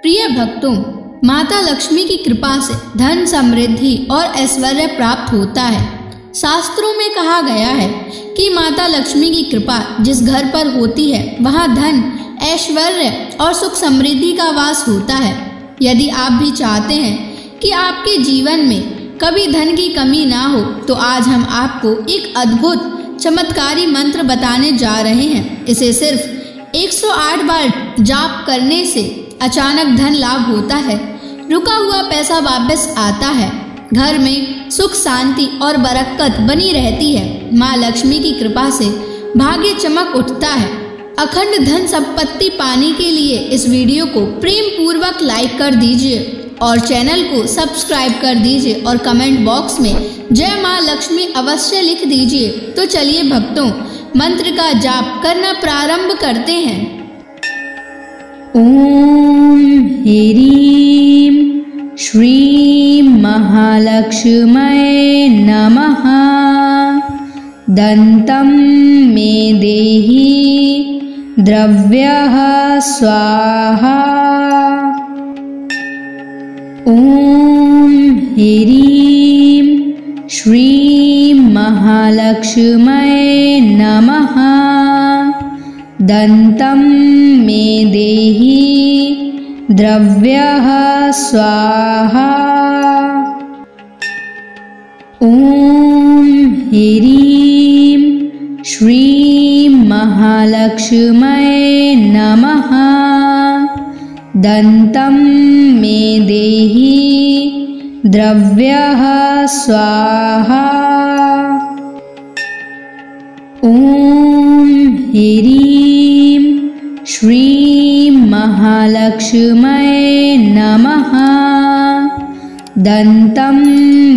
प्रिय भक्तों, माता लक्ष्मी की कृपा से धन, समृद्धि और ऐश्वर्य प्राप्त होता है। शास्त्रों में कहा गया है कि माता लक्ष्मी की कृपा जिस घर पर होती है वहाँ धन, ऐश्वर्य और सुख समृद्धि का वास होता है। यदि आप भी चाहते हैं कि आपके जीवन में कभी धन की कमी ना हो, तो आज हम आपको एक अद्भुत चमत्कारी मंत्र बताने जा रहे हैं। इसे सिर्फ 108 बार जाप करने से अचानक धन लाभ होता है, रुका हुआ पैसा वापस आता है, घर में सुख, शांति और बरकत बनी रहती है। माँ लक्ष्मी की कृपा से भाग्य चमक उठता है। अखंड धन संपत्ति पाने के लिए इस वीडियो को प्रेम पूर्वक लाइक कर दीजिए और चैनल को सब्सक्राइब कर दीजिए और कमेंट बॉक्स में जय माँ लक्ष्मी अवश्य लिख दीजिए। तो चलिए भक्तों, मंत्र का जाप करना प्रारंभ करते हैं। ओम ह्रीं श्रीं महालक्ष्म्यै नमः। दन्तं मे देहि द्रव्यः स्वाहा। ओम ह्रीं श्रीं महालक्ष्म्यै नमः। दन्तं मे देहि द्रव्यः स्वाहा। ओम ह्रीं श्रीं महालक्ष्म्यै नमः। दन्तं मे देहि द्रव्यः स्वाहा। ओम ह्रीं श्रीं महालक्ष्म्यै नमः। दन्तं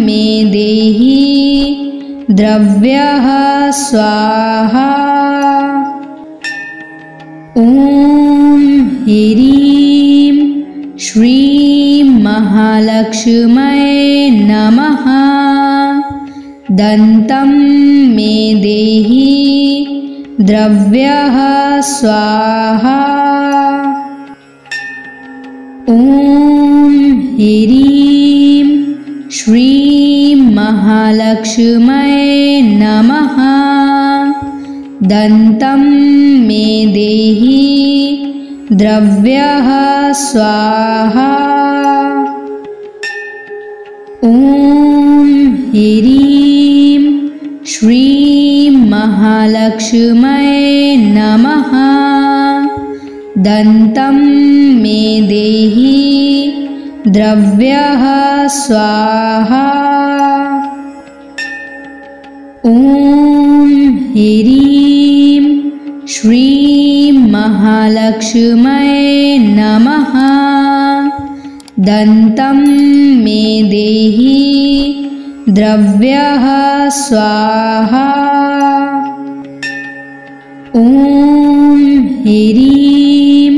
मे देहि द्रव्यः स्वाहा। ओम ह्रीं श्रीं महालक्ष्म्यै नमः। दन्तं मे देहि द्रव्यः स्वाहा। ओम ह्रीं श्रीं महालक्ष्म्यै नमः। दन्तं मे देहि द्रव्यः स्वाहा। ओम ह्रीं श्रीं महालक्ष्म्यै नमः। दन्तं मे देहि द्रव्यः स्वाहा। ओम ह्रीं श्रीं महालक्ष्म्यै नमः। दन्तं मे देहि द्रव्यः स्वाहा। ओम ह्रीं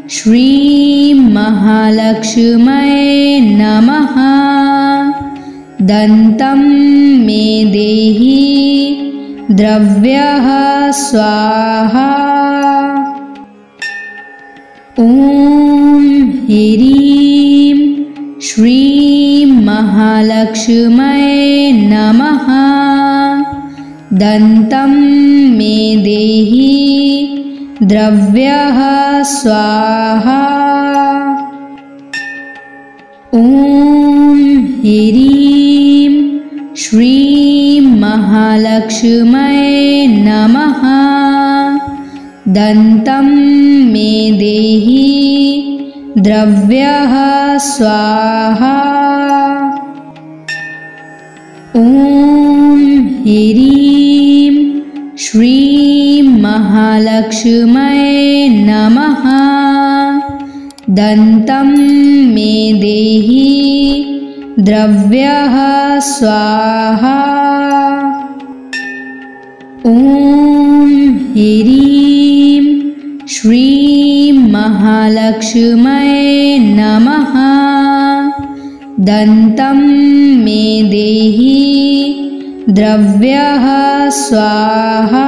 श्रीं महालक्ष्म्यै नमः। दन्तं मे देहि द्रव्यः स्वाहा। ओम ह्रीं श्रीं महालक्ष्म्यै नमः। दन्तं मे देहि द्रव्यः स्वाहा। ओम ह्रीं श्रीं महालक्ष्म्यै नमः। दन्तं मे देहि द्रव्यः स्वाहा। ओम ह्रीं श्रीं महालक्ष्म्यै नमः। दन्तं मे देहि द्रव्यः स्वाहा। ओम ह्रीं श्रीं महालक्ष्म्यै नमः। दन्तं मे देहि द्रव्यः स्वाहा।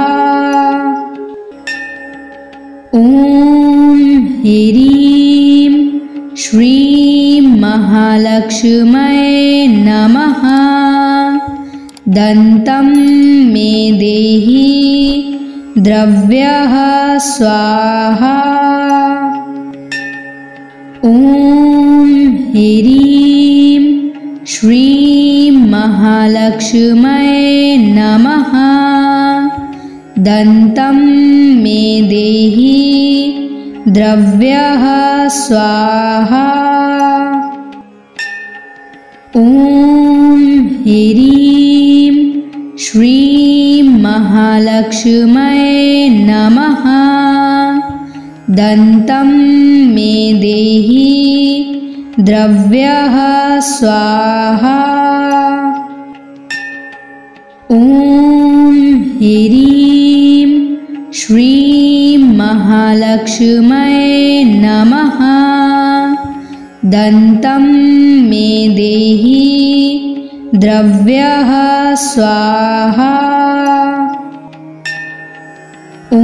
ओम ह्रीं महालक्ष्म्यै नमः। दन्तं मे देहि द्रव्यः स्वाहा। ॐ ह्रीं श्रीं महालक्ष्म्यै नमः। दन्तं मे देहि द्रव्यः स्वाहा। ॐ ह्रीं श्रीं महालक्ष्म्यै नमः। दन्तं मे देहि द्रव्यः स्वाहा। ॐ ह्रीं श्रीं महालक्ष्म्यै नमः। दन्तं मे देहि द्रव्यः स्वाहा। ॐ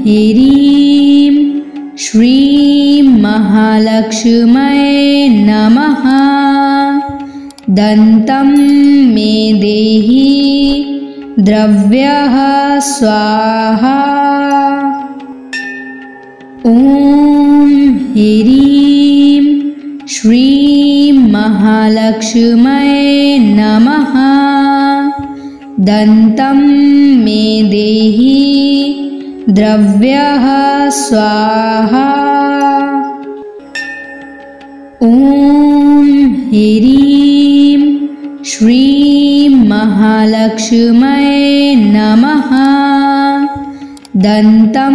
ह्रीं श्रीं महालक्ष्म्यै नमः। दन्तं मे देहि द्रव्यः स्वाहा। ॐ ह्रीं श्रीं महालक्ष्म्यै नमः। दन्तं मे देहि द्रव्यः स्वाहा। ॐ ह्रीं श्रीं महालक्ष्म्यै नमः। दन्तं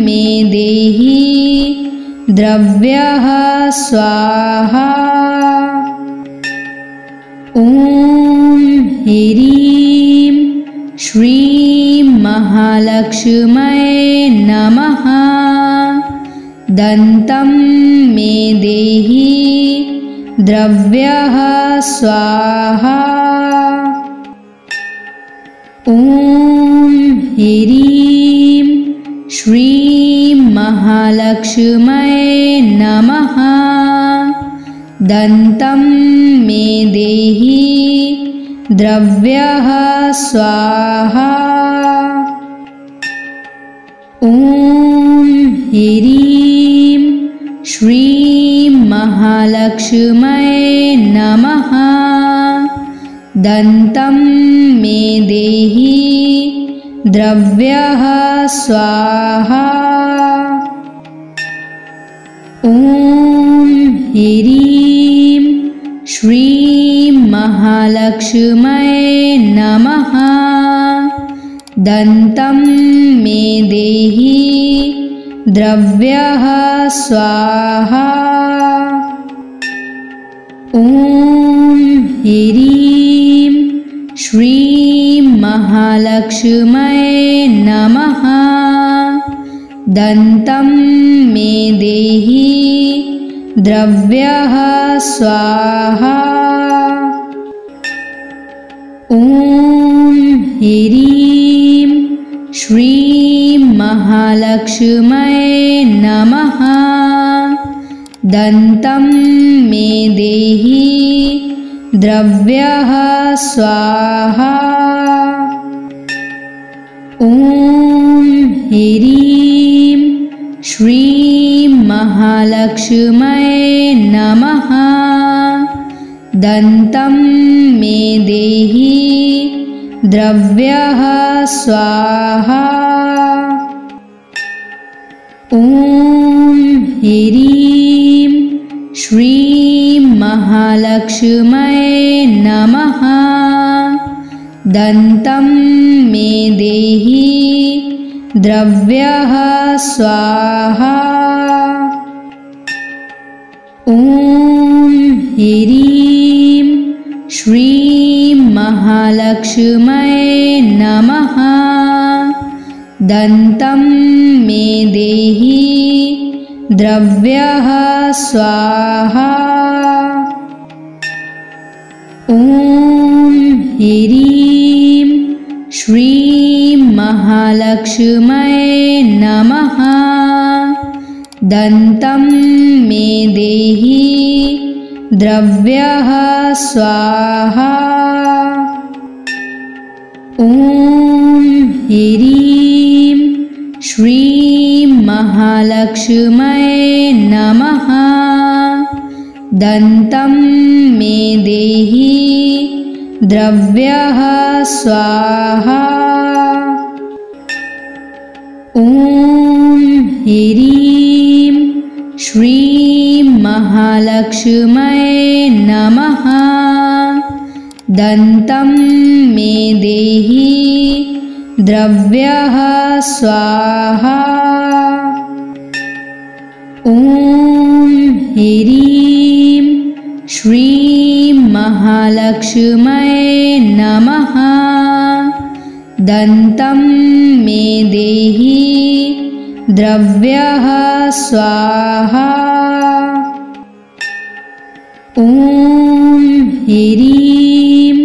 मे देहि द्रव्यः स्वाहा। ॐ ह्रीं श्रीं महालक्ष्म्यै नमः। दन्तं मे देहि द्रव्यः स्वाहा। ॐ ह्रीं श्रीं महालक्ष्म्यै नमः। दन्तं मे देहि द्रव्यः स्वाहा। ॐ ह्रीं श्रीं महालक्ष्म्यै नमः। दन्तं मे देहि द्रव्यः स्वाहा। ॐ ह्रीं श्रीं महालक्ष्म्यै नमः। दन्तं मे देहि द्रव्यः स्वाहा। ॐ ह्रीं श्रीं महालक्ष्म्यै नमः। दन्तं मे देहि द्रव्यः स्वाहा। ॐ ह्रीं श्रीं महालक्ष्म्यै नमः। दन्तं मे देहि द्रव्यः स्वाहा। ॐ ह्रीं श्रीं महालक्ष्म्यै नमः। दन्तं मे देहि द्रव्यः स्वाहा। ॐ ह्रीं श्रीं महालक्ष्म्यै नमः। दन्तं मे देहि द्रव्यः स्वाहा। ॐ ह्रीं श्रीं महालक्ष्म्यै नमः। दन्तं मे देहि द्रव्यः स्वाहा। ॐ ह्रीं श्रीं महालक्ष्म्यै नमः। दन्तं मे देहि द्रव्यः स्वाहा। ॐ ह्रीं श्रीं महालक्ष्म्यै नमः। दन्तं मे देहि द्रव्यः स्वाहा। ॐ ह्रीं श्रीं महालक्ष्म्यै नमः। दन्तं मे देहि द्रव्यः स्वाहा। ॐ ह्रीं श्रीं महालक्ष्म्यै नमः। दन्तं मे देहि द्रव्यः स्वाहा। ॐ ह्रीं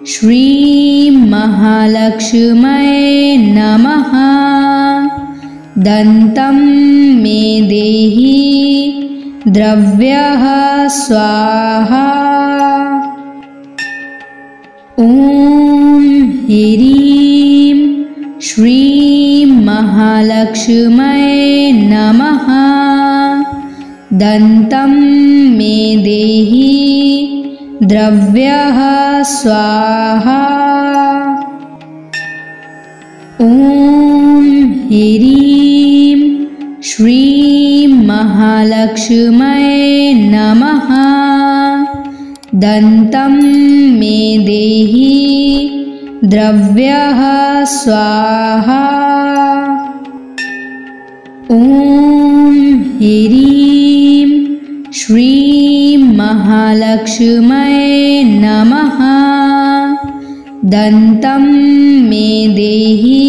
श्रीं महालक्ष्म्यै नमः। दन्तं मे देहि द्रव्यः स्वाहा। ॐ ह्रीं श्रीं महालक्ष्म्यै नमः। दन्तं मे देहि द्रव्यः स्वाहा। ॐ ह्रीं श्रीं महालक्ष्म्यै नमः। दन्तं मे देहि द्रव्यः स्वाहा। ॐ ह्रीं श्रीं महालक्ष्म्यै नमः। दन्तं मे देहि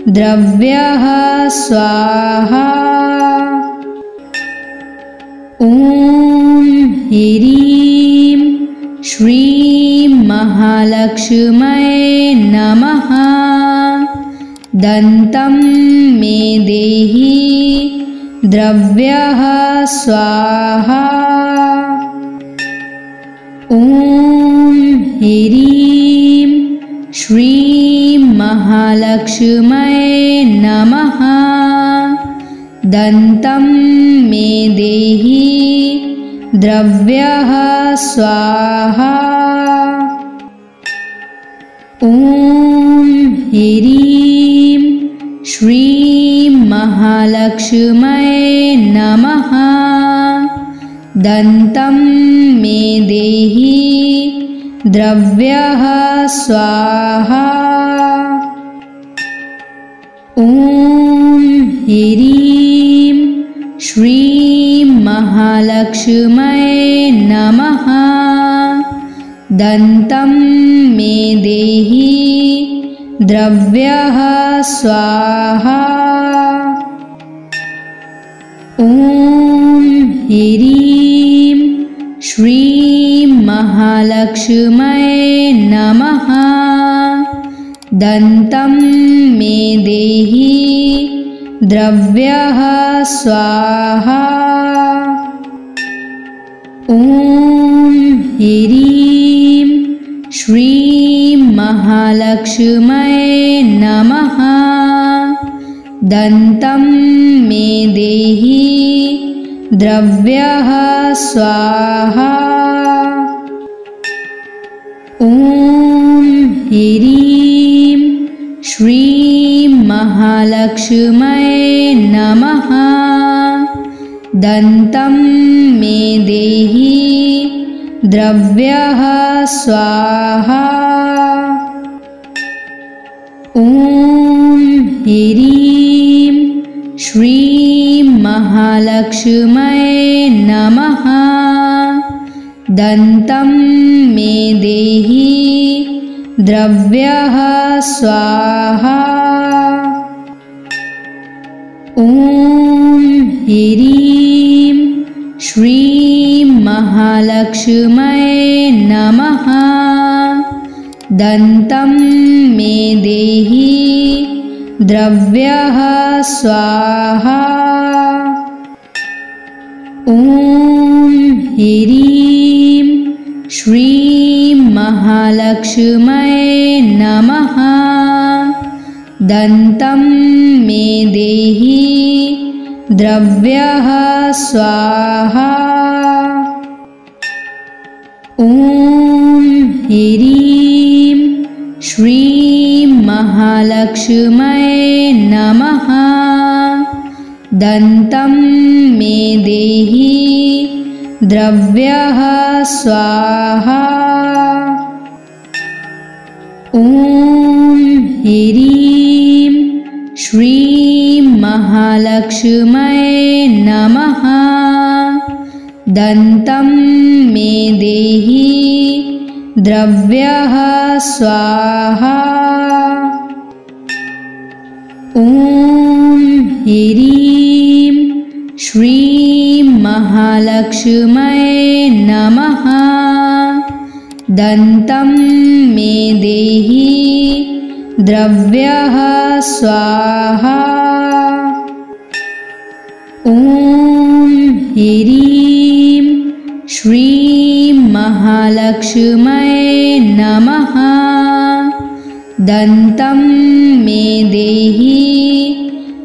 द्रव्यः स्वाहा। ॐ ह्रीं श्रीं महालक्ष्म्यै नमः। दन्तं मे देहि द्रव्यः स्वाहा। ॐ ह्रीं श्रीं महालक्ष्म्यै नमः। दन्तं मे देहि द्रव्यः स्वाहा। ॐ ह्रीं श्रीं महालक्ष्म्यै नमः। दन्तं मे देहि द्रव्यः स्वाहा। ॐ ह्रीं श्रीं महालक्ष्म्यै नमः। दन्तं मे देहि द्रव्यः स्वाहा। ॐ ह्रीं श्रीं महालक्ष्म्यै नमः। दन्तं मे देहि द्रव्यः स्वाहा। ॐ ह्रीं श्रीं महालक्ष्म्यै नमः। दन्तं मे देहि द्रव्यः स्वाहा। ॐ ह्रीं श्रीं महालक्ष्म्यै नमः। दन्तं मे देहि द्रव्यः स्वाहा। ॐ ह्रीं श्रीं महालक्ष्म्यै नमः। दन्तं मे देहि द्रव्यः स्वाहा। ॐ ह्रीं श्रीं महालक्ष्म्यै नमः। दन्तं मे देहि द्रव्यः स्वाहा। ॐ ह्रीं श्रीं महालक्ष्म्यै नमः। दन्तं मे देहि द्रव्यः स्वाहा। ॐ ह्रीं श्रीं महालक्ष्म्यै नमः। दन्तं मे देहि द्रव्यः स्वाहा। ॐ ह्रीं श्रीं महालक्ष्म्यै नमः। दन्तं मे देहि द्रव्यः स्वाहा। ॐ ह्रीं श्रीं महालक्ष्म्यै नमः। दन्तं मे देहि द्रव्यः स्वाहा। ॐ ह्रीं श्रीं महालक्ष्म्यै नमः। दन्तं मे देहि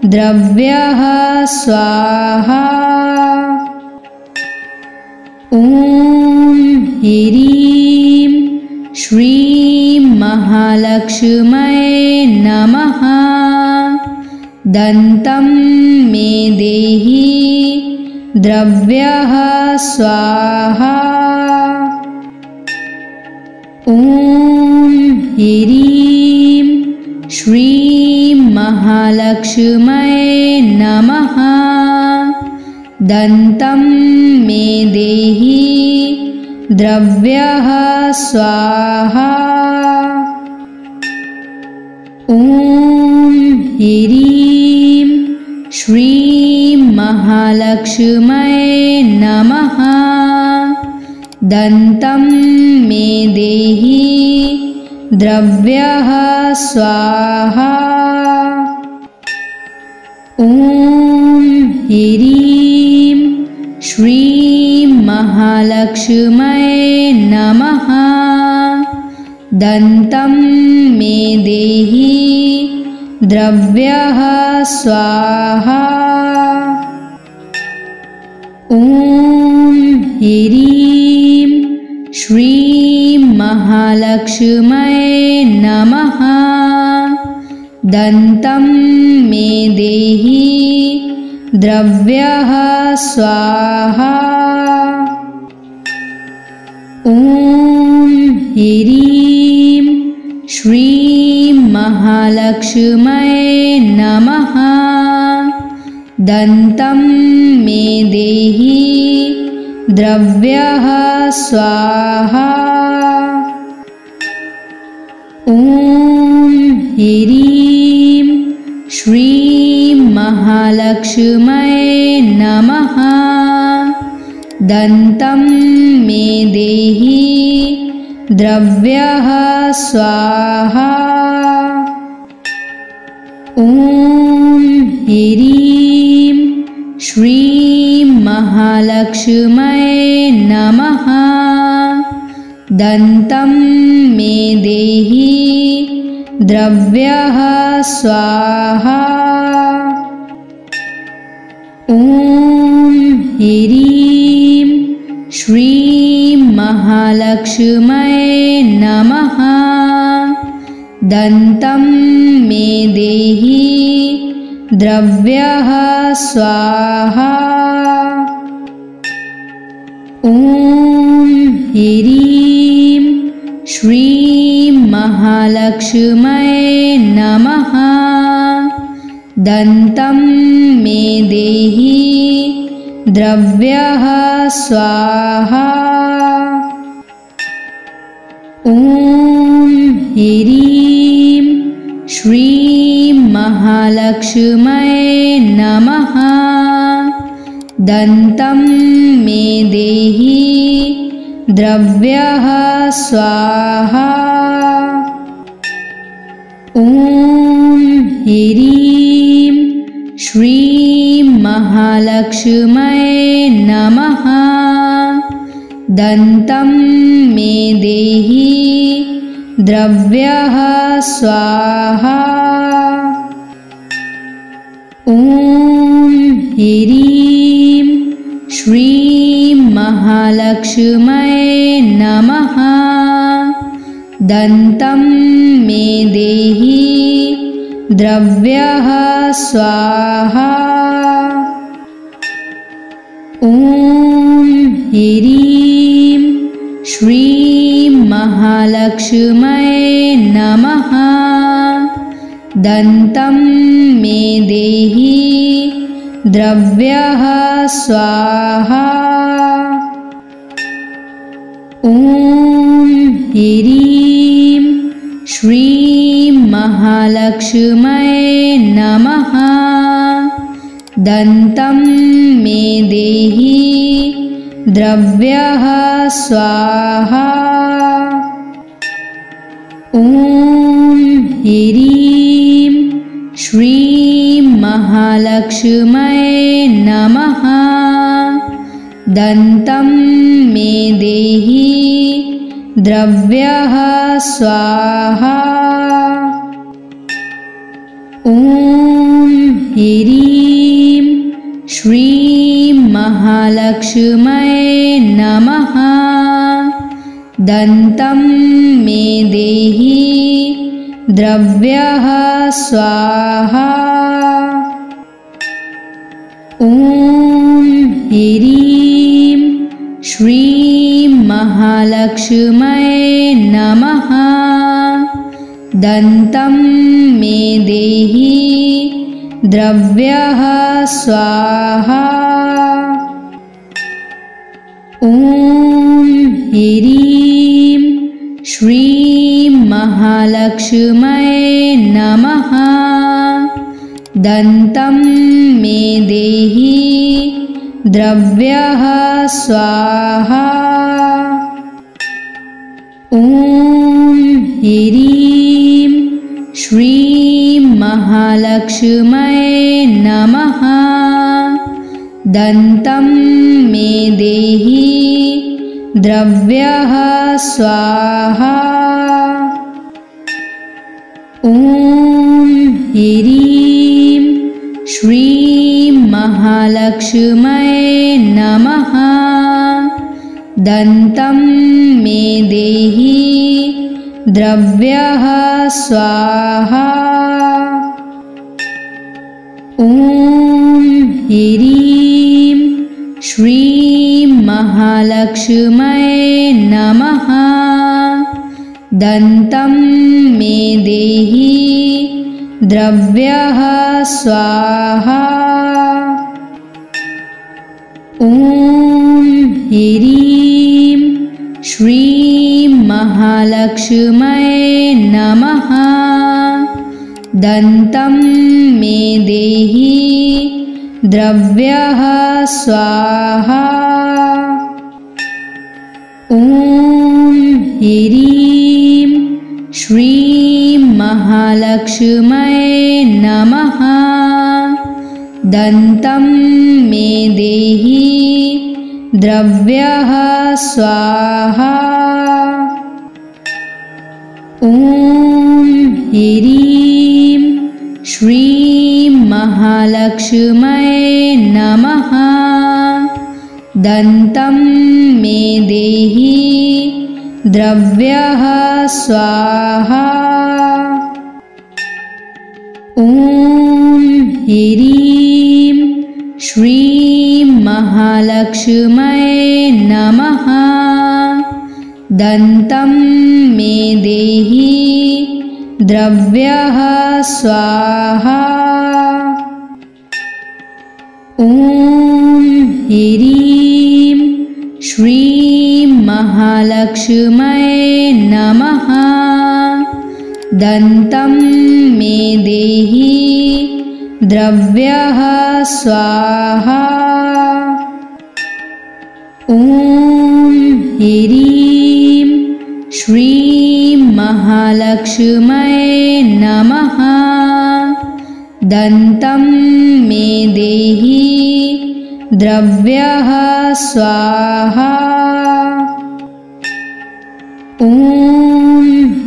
द्रव्यः स्वाहा। ॐ ह्रीं श्रीं महालक्ष्म्यै नमः। दन्तं मे देहि द्रव्यः स्वाहा। ॐ ह्रीं श्रीं महालक्ष्म्यै नमः। दन्तं मे देहि द्रव्यः स्वाहा। ॐ ह्रीं श्रीं महालक्ष्म्यै नमः। दन्तं मे देहि द्रव्यः स्वाहा। ॐ ह्रीं श्रीं महालक्ष्म्यै नमः। दन्तं मे देहि द्रव्यः स्वाहा। ॐ ह्रीं श्रीं महालक्ष्म्यै नमः। दन्तं मे देहि द्रव्यः स्वाहा। ॐ ह्रीं श्रीं महालक्ष्म्यै नमः। दन्तं मे देहि द्रव्यः स्वाहा। ॐ ह्रीं श्रीं महालक्ष्म्यै नमः। दन्तं मे देहि द्रव्यः स्वाहा। ॐ ह्रीं श्रीं महालक्ष्म्यै नमः। दन्तं मे देहि द्रव्यः स्वाहा। ॐ ह्रीं श्रीं महालक्ष्म्यै नमः। दन्तं मे देहि द्रव्यः स्वाहा। ॐ ह्रीं श्रीं महालक्ष्म्यै नमः। दन्तं मे देहि द्रव्यः स्वाहा। ॐ ह्रीं श्रीं महालक्ष्म्यै नमः। दन्तं मे देहि द्रव्यः स्वाहा। ॐ ह्रीं श्रीं महालक्ष्म्यै नमः। दन्तं मे देहि द्रव्यः स्वाहा। ॐ ह्रीं श्रीं महालक्ष्म्यै नमः। दन्तं मे देहि द्रव्यः स्वाहा। ॐ ह्रीं श्रीं महालक्ष्म्यै नमः। दन्तं मे देहि द्रव्यः स्वाहा। ॐ ह्रीं श्रीं महालक्ष्म्यै नमः। दन्तं मे देहि द्रव्यः स्वाहा। ॐ ह्रीं श्रीं महालक्ष्म्यै नमः। दन्तं मे देहि द्रव्यः स्वाहा। ॐ ह्रीं श्रीं महालक्ष्म्यै नमः। दन्तं मे देहि द्रव्यः स्वाहा। ॐ ह्रीं श्रीं महालक्ष्म्यै नमः। दन्तं मे देहि द्रव्यः स्वाहा। ॐ ह्रीं श्रीं महालक्ष्म्यै नमः। दन्तं मे देहि द्रव्यः स्वाहा। ॐ ह्रीं श्रीं महालक्ष्म्यै नमः। दन्तं मे देहि द्रव्यः स्वाहा। ॐ ह्रीं श्रीं महालक्ष्म्यै नमः। दन्तं मे देहि द्रव्यः स्वाहा। ॐ ह्रीं श्रीं महालक्ष्म्यै नमः। दन्तं मे देहि द्रव्यः स्वाहा। ॐ ह्रीं श्रीं महालक्ष्म्यै नमः। दन्तं मे देहि द्रव्यः स्वाहा। ॐ ह्रीं श्रीं महालक्ष्म्यै नमः। दन्तं मे देहि द्रव्यः स्वाहा। ॐ ह्रीं श्रीं महालक्ष्म्यै नमः। दन्तं मे देहि द्रव्यः स्वाहा। ॐ ह्रीं श्रीं महालक्ष्म्यै नमः। दन्तं मे देहि द्रव्यः स्वाहा। ॐ ह्रीं श्रीं महालक्ष्म्यै नमः। दन्तं मे देहि द्रव्यः स्वाहा। ॐ ह्रीं श्रीं महालक्ष्म्यै नमः। दन्तं मे देहि द्रव्यः स्वाहा। ॐ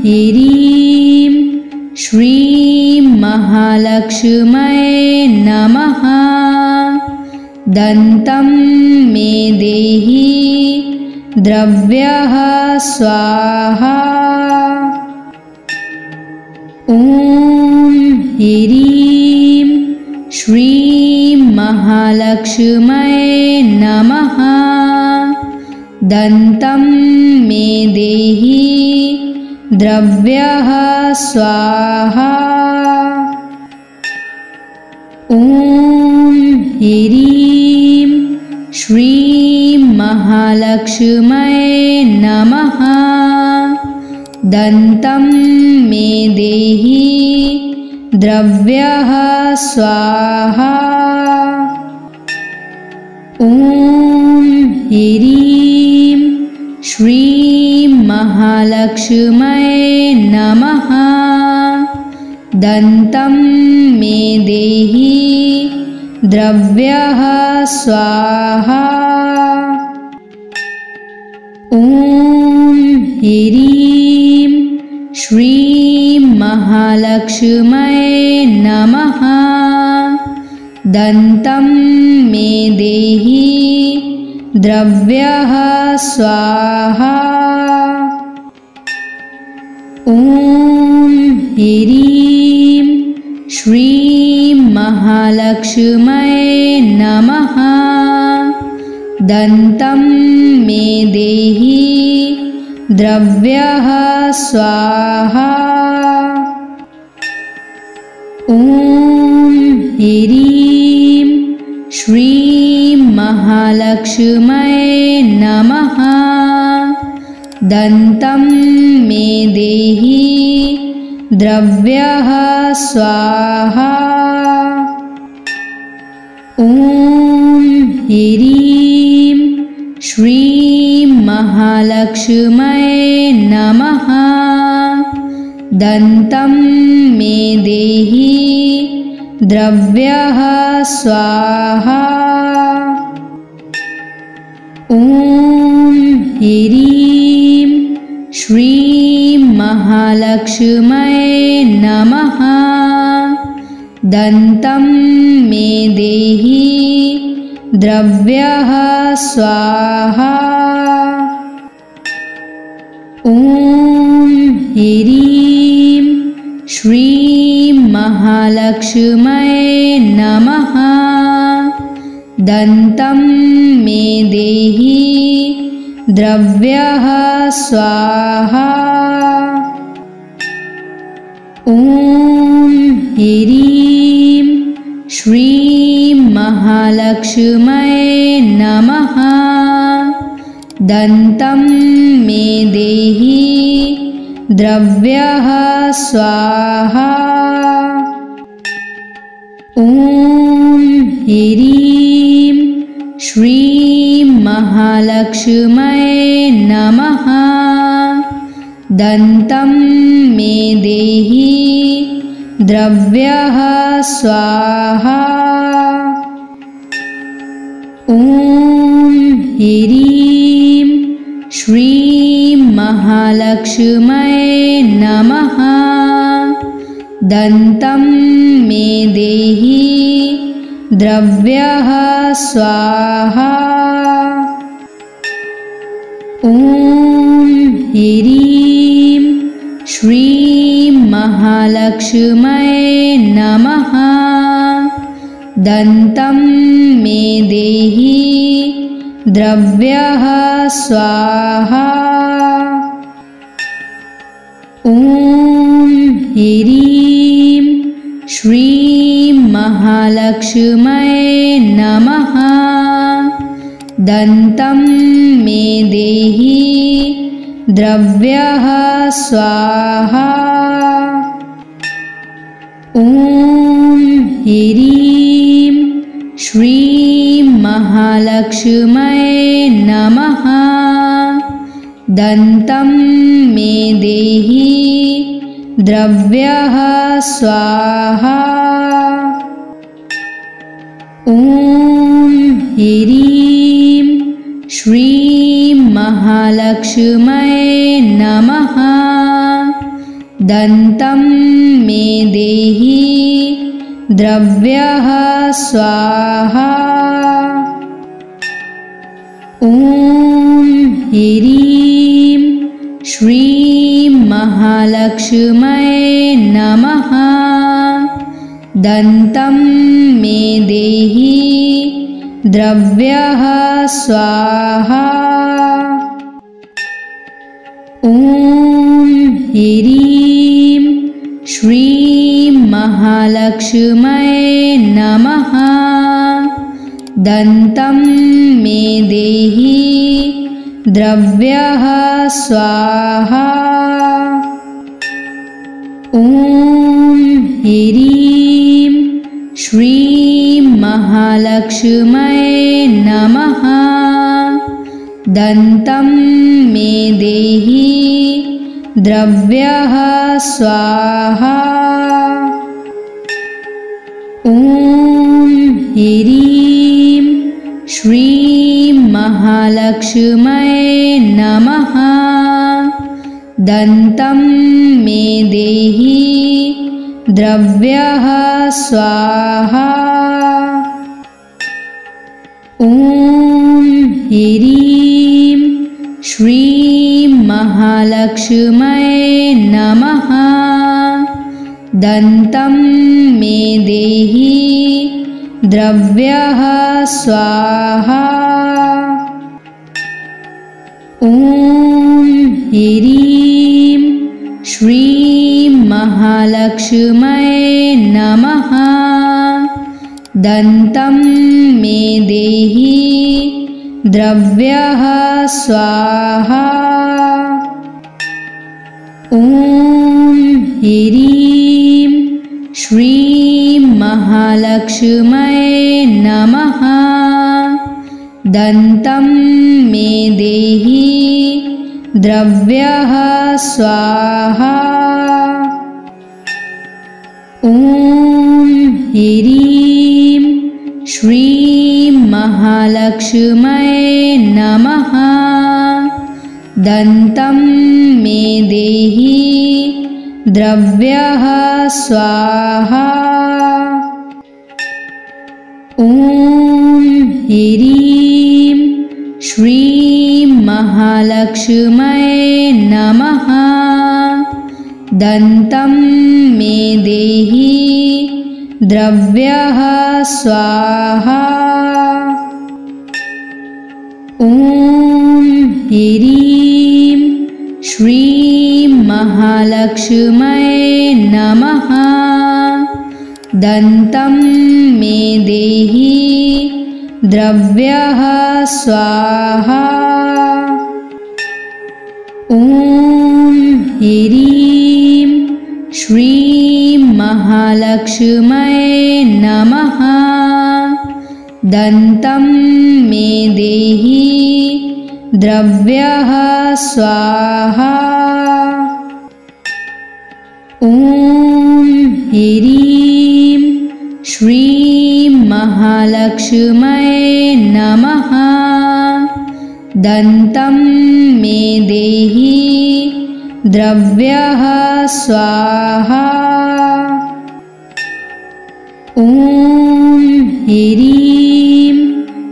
ह्रीं श्रीं महालक्ष्म्यै नमः। दन्तं मे देहि द्रव्यः स्वाहा। ॐ ह्रीं श्रीं महालक्ष्म्यै नमः। दन्तं मे देहि द्रव्यः स्वाहा। ॐ ह्रीं श्रीं महालक्ष्म्यै नमः। दन्तं मे देहि द्रव्यः स्वाहा। ॐ ह्रीं श्रीं महालक्ष्म्यै नमः। दन्तं मे देहि द्रव्यः स्वाहा। ॐ ह्रीं श्रीं महालक्ष्म्यै नमः। दन्तं मे देहि द्रव्यः स्वाहा। ॐ ह्रीं श्रीं महालक्ष्म्यै नमः। दन्तं मे देहि द्रव्यः स्वाहा। ॐ ह्रीं श्रीं महालक्ष्म्यै नमः। दन्तं मे देहि द्रव्यः स्वाहा। ॐ ह्रीं श्रीं महालक्ष्म्यै नमः। दन्तं मे देहि द्रव्यः स्वाहा। ॐ ह्रीं श्रीं महालक्ष्म्यै नमः। दन्तं मे देहि द्रव्यः स्वाहा। ॐ ह्रीं श्रीं महालक्ष्म्यै नमः। दन्तं मे देहि द्रव्यः स्वाहा। ॐ ह्रीं श्रीं महालक्ष्म्यै नमः। दन्तं मे देहि द्रव्यः स्वाहा। ॐ ह्रीं श्रीं महालक्ष्म्यै नमः। दन्तं मे देहि द्रव्यः स्वाहा। ॐ ह्रीं श्रीं महालक्ष्म्यै नमः। दन्तं मे देहि द्रव्यः स्वाहा। ॐ ह्रीं श्रीं महालक्ष्म्यै नमः। दन्तं मे देहि द्रव्यः स्वाहा। ॐ ह्रीं श्रीं महालक्ष्म्यै नमः। दन्तं मे देहि द्रव्यः स्वाहा। ॐ ह्रीं श्रीं महालक्ष्म्यै नमः। दन्तं मे देहि द्रव्यः स्वाहा। ॐ ह्रीं श्रीं महालक्ष्म्यै महालक्ष्म्यै नमः। दन्तं मे देहि द्रव्यः स्वाहा। ॐ ह्रीं श्रीं महालक्ष्म्यै नमः। दन्तं मे देहि द्रव्यः स्वाहा। ॐ ह्रीं श्रीं महालक्ष्म्यै नमः। दन्तं मे देहि द्रव्यः स्वाहा। ॐ ह्रीं श्रीं महालक्ष्म्यै नमः। दन्तं मे देहि द्रव्यः स्वाहा। ॐ ह्रीं श्रीं महालक्ष्म्यै नमः। दन्तं मे देहि द्रव्यः स्वाहा। ॐ ह्रीं श्रीं महालक्ष्म्यै नमः। दन्तं मे देहि द्रव्यः स्वाहा। ॐ ह्रीं श्रीं महालक्ष्म्यै नमः। दन्तं मे देहि द्रव्यः स्वाहा। ॐ ह्रीं श्रीं महालक्ष्म्यै नमः। दन्तं मे देहि द्रव्यः स्वाहा। ॐ ह्रीं श्रीं महालक्ष्म्यै नमः। दन्तं मे देहि द्रव्यः स्वाहा। ॐ ह्रीं श्रीं महालक्ष्म्यै नमः। दन्तं मे देहि द्रव्यः स्वाहा। ॐ ह्रीं श्रीं महालक्ष्म्यै नमः। दन्तं मे देहि द्रव्यः स्वाहा। ॐ ह्रीं श्रीं महालक्ष्म्यै नमः। दन्तं मे देहि द्रव्यः स्वाहा। ॐ ह्रीं श्रीं महालक्ष्म्यै नमः। दन्तं मे देहि द्रव्यः स्वाहा। ॐ ह्रीं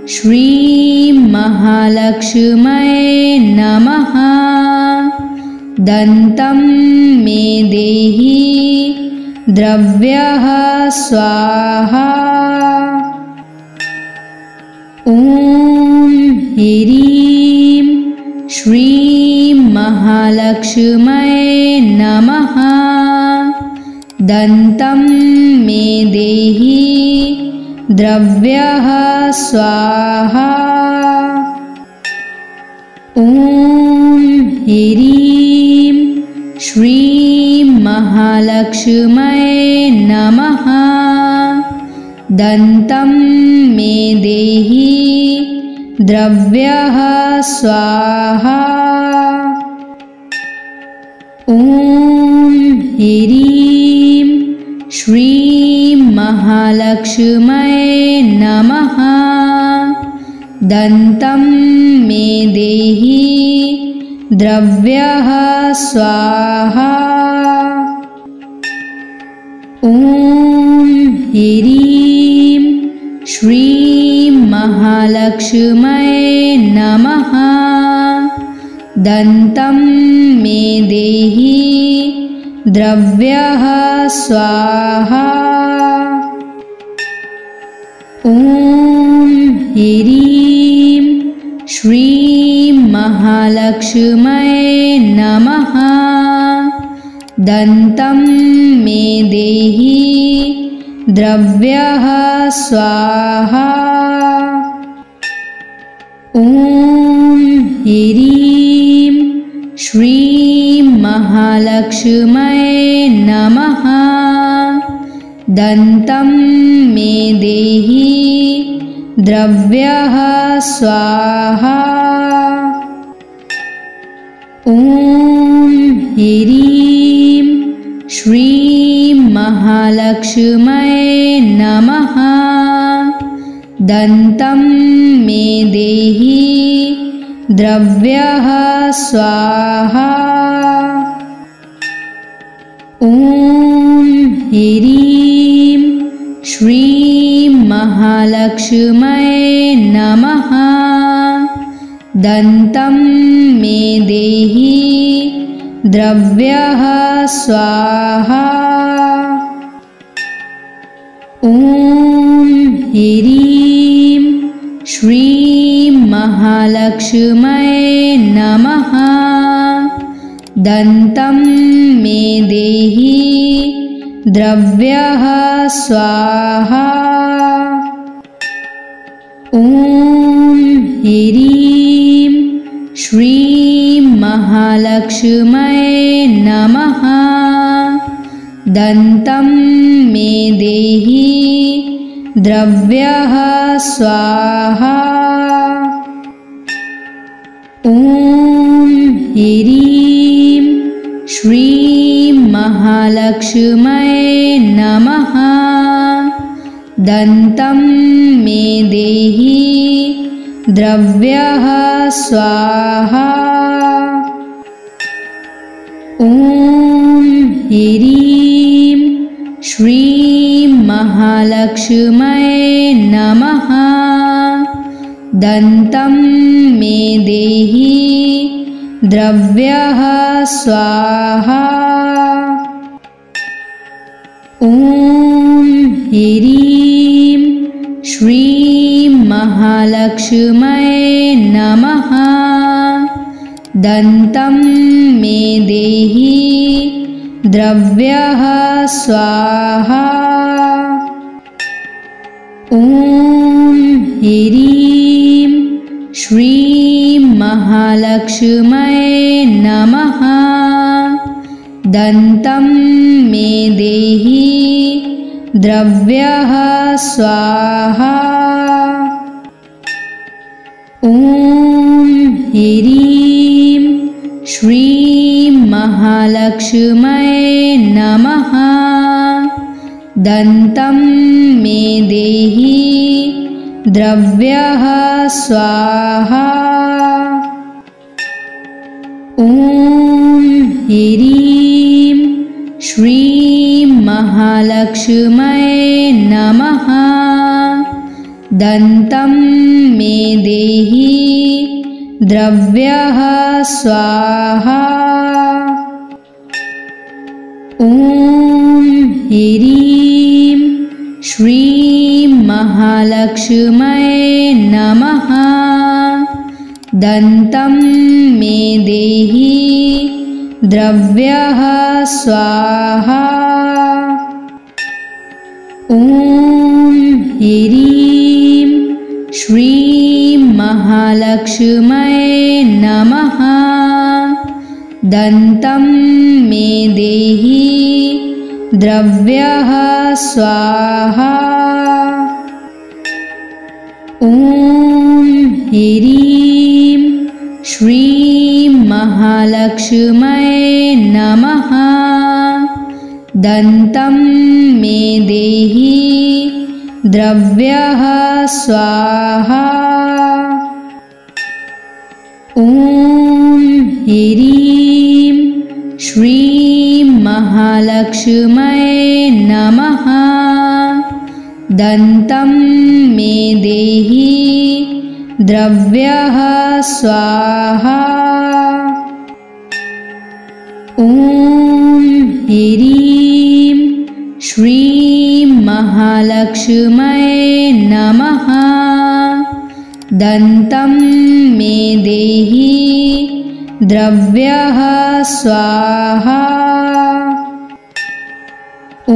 श्रीं महालक्ष्म्यै नमः। दन्तं मे देहि द्रव्यः स्वाहा। ॐ ह्रीं श्रीं महालक्ष्म्यै नमः। दन्तं मे देहि द्रव्यः स्वाहा। ॐ ह्रीं श्रीं महालक्ष्म्यै नमः। दन्तं मे देहि द्रव्यः स्वाहा। ॐ ह्रीं श्रीं महालक्ष्म्यै नमः। दन्तं मे देहि द्रव्यः स्वाहा। ॐ ह्रीं श्रीं महालक्ष्म्यै नमः। दन्तं मे देहि द्रव्यः स्वाहा। ॐ ह्रीं श्रीं महालक्ष्म्यै नमः। दन्तं मे देहि द्रव्यः स्वाहा। ॐ ह्रीं श्रीं महालक्ष्म्यै नमः। दन्तं मे देहि द्रव्यः स्वाहा। ॐ ह्रीं श्रीं महालक्ष्म्यै नमः। दन्तं मे देहि द्रव्यः स्वाहा। ॐ ह्रीं श्रीं महालक्ष्म्यै नमः। दन्तं मे देहि द्रव्यः स्वाहा। ॐ ह्रीं श्रीं महालक्ष्म्यै नमः। दन्तं मे देहि द्रव्यः स्वाहा। ॐ ह्रीं श्रीं महालक्ष्म्यै नमः। दन्तं मे देहि द्रव्यः स्वाहा। ॐ ह्रीं श्रीं महालक्ष्म्यै नमः। दन्तं मे देहि द्रव्यः स्वाहा। ॐ ह्रीं श्रीं महालक्ष्म्यै नमः। दन्तं मे देहि द्रव्यः स्वाहा। ॐ ह्रीं श्रीं महालक्ष्म्यै नमः। दन्तं मे देहि द्रव्यः स्वाहा। ॐ ह्रीं श्रीं महालक्ष्म्यै नमः। दन्तं मे देहि द्रव्यः स्वाहा। ॐ ह्रीं श्रीं महालक्ष्म्यै नमः। दन्तं मे देहि द्रव्यः स्वाहा। ॐ ह्रीं श्रीं महालक्ष्म्यै नमः। दन्तं मे देहि द्रव्यः स्वाहा। ॐ ह्रीं श्रीं महालक्ष्म्यै नमः। दन्तं मे देहि द्रव्यः स्वाहा। ॐ ह्रीं श्रीं महालक्ष्म्यै नमः। दन्तं मे देहि द्रव्यः स्वाहा। ॐ ह्रीं श्रीं महालक्ष्म्यै नमः। दन्तं मे देहि द्रव्यः स्वाहा। ॐ ह्रीं श्रीं महालक्ष्म्यै नमः। दन्तं मे देहि द्रव्यः स्वाहा। ॐ ह्रीं श्रीं महालक्ष्म्यै नमः। दन्तं मे देहि द्रव्यः स्वाहा। ॐ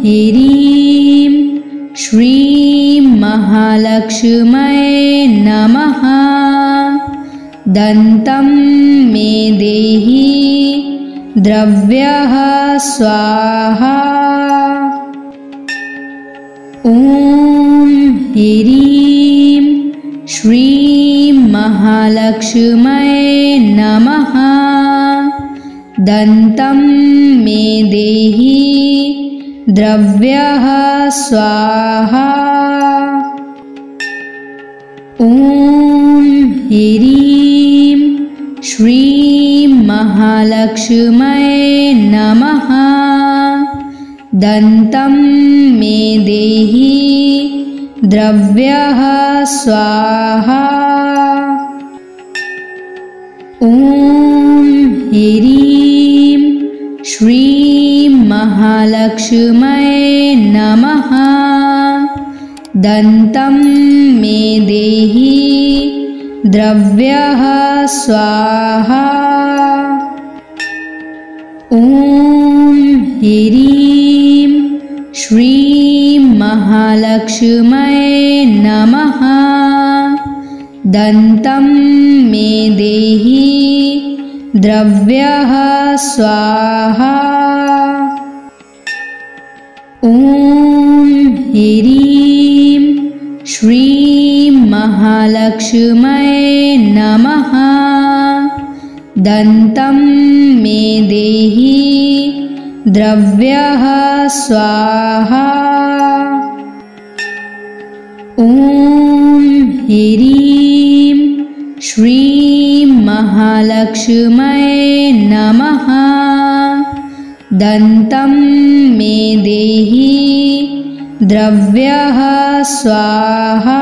ह्रीं श्रीं महालक्ष्म्यै नमः। दन्तं मे देहि द्रव्यः स्वाहा। ॐ ह्रीं श्रीं महालक्ष्म्यै नमः। दन्तं मे देहि द्रव्यः स्वाहा। ॐ ह्रीं श्रीं महालक्ष्म्यै नमः। दन्तं मे देहि द्रव्यः स्वाहा। ॐ ह्रीं श्रीं महालक्ष्म्यै नमः। दन्तं मे देहि द्रव्यः स्वाहा। ॐ ह्रीं श्रीं महालक्ष्म्यै नमः। दन्तं मे देहि द्रव्यः स्वाहा। ॐ ह्रीं श्रीं महालक्ष्म्यै नमः। दन्तं मे देहि द्रव्यः स्वाहा। ॐ ह्रीं श्रीं महालक्ष्म्यै नमः। दन्तं मे देहि द्रव्यः स्वाहा।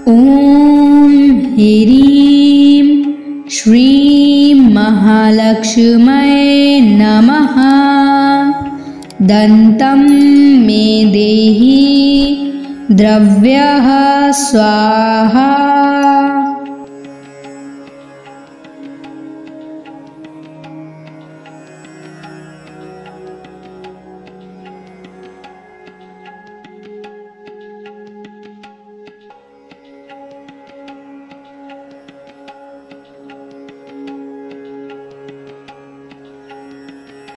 ॐ ह्रीं श्रीं महालक्ष्म्यै नमः। दन्तं मे देहि द्रव्यः स्वाहा।